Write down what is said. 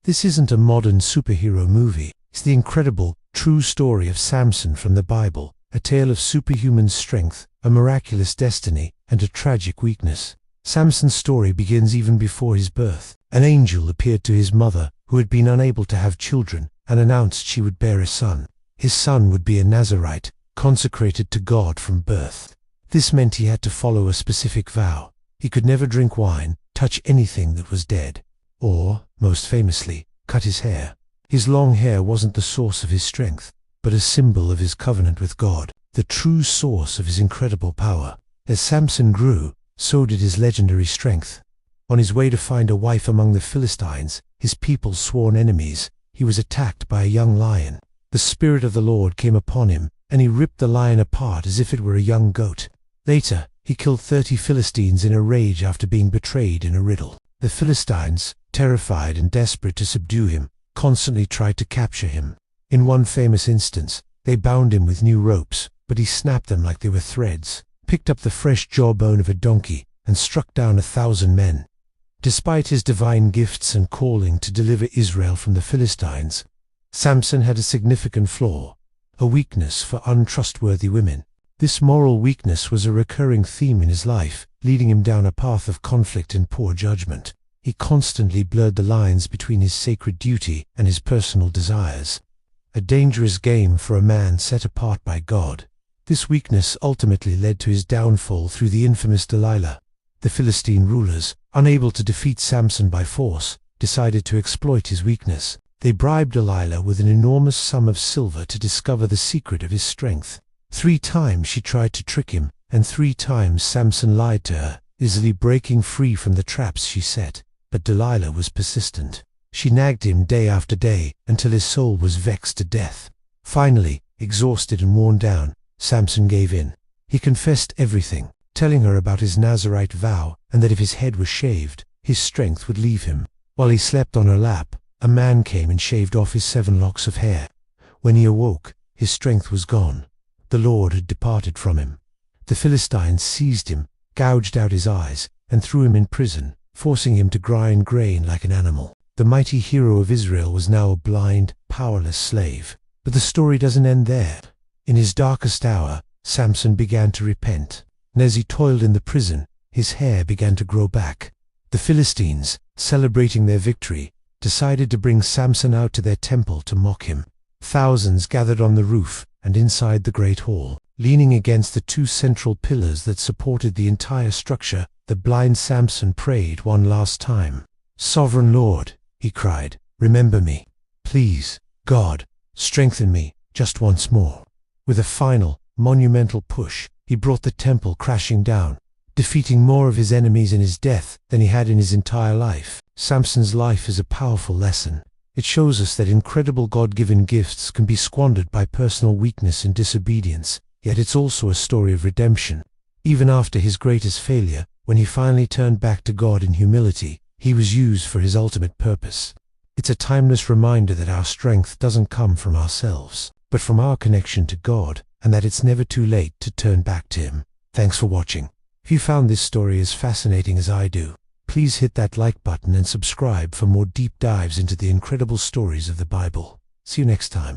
This isn't a modern superhero movie. It's the incredible, true story of Samson from the Bible, a tale of superhuman strength, a miraculous destiny, and a tragic weakness. Samson's story begins even before his birth. An angel appeared to his mother, who had been unable to have children, and announced she would bear a son. His son would be a Nazarite, consecrated to God from birth. This meant he had to follow a specific vow. He could never drink wine, touch anything that was dead, or, most famously, cut his hair. His long hair wasn't the source of his strength, but a symbol of his covenant with God, the true source of his incredible power. As Samson grew, so did his legendary strength. On his way to find a wife among the Philistines, his people's sworn enemies, he was attacked by a young lion. The Spirit of the Lord came upon him, and he ripped the lion apart as if it were a young goat. Later, he killed 30 Philistines in a rage after being betrayed in a riddle. The Philistines, terrified and desperate to subdue him, constantly tried to capture him. In one famous instance, they bound him with new ropes, but he snapped them like they were threads, picked up the fresh jawbone of a donkey, and struck down 1,000 men. Despite his divine gifts and calling to deliver Israel from the Philistines, Samson had a significant flaw, a weakness for untrustworthy women. This moral weakness was a recurring theme in his life, leading him down a path of conflict and poor judgment. He constantly blurred the lines between his sacred duty and his personal desires, a dangerous game for a man set apart by God. This weakness ultimately led to his downfall through the infamous Delilah. The Philistine rulers, unable to defeat Samson by force, decided to exploit his weakness. They bribed Delilah with an enormous sum of silver to discover the secret of his strength. 3 times she tried to trick him, and 3 times Samson lied to her, easily breaking free from the traps she set. But Delilah was persistent. She nagged him day after day until his soul was vexed to death. Finally, exhausted and worn down, Samson gave in. He confessed everything, telling her about his Nazarite vow and that if his head was shaved, his strength would leave him. While he slept on her lap, a man came and shaved off his 7 locks of hair. When he awoke, his strength was gone. The Lord had departed from him. The Philistines seized him, gouged out his eyes, and threw him in prison, forcing him to grind grain like an animal. The mighty hero of Israel was now a blind, powerless slave. But the story doesn't end there. In his darkest hour, Samson began to repent, and as he toiled in the prison, his hair began to grow back. The Philistines, celebrating their victory, decided to bring Samson out to their temple to mock him. Thousands gathered on the roof and inside the great hall. Leaning against the 2 central pillars that supported the entire structure, the blind Samson prayed one last time. "Sovereign Lord," he cried, "remember me. Please, God, strengthen me just once more." With a final, monumental push, he brought the temple crashing down, defeating more of his enemies in his death than he had in his entire life. Samson's life is a powerful lesson. It shows us that incredible God-given gifts can be squandered by personal weakness and disobedience, yet it's also a story of redemption. Even after his greatest failure, when he finally turned back to God in humility, he was used for his ultimate purpose. It's a timeless reminder that our strength doesn't come from ourselves, but from our connection to God, and that it's never too late to turn back to Him. Thanks for watching. If you found this story as fascinating as I do, please hit that like button and subscribe for more deep dives into the incredible stories of the Bible. See you next time.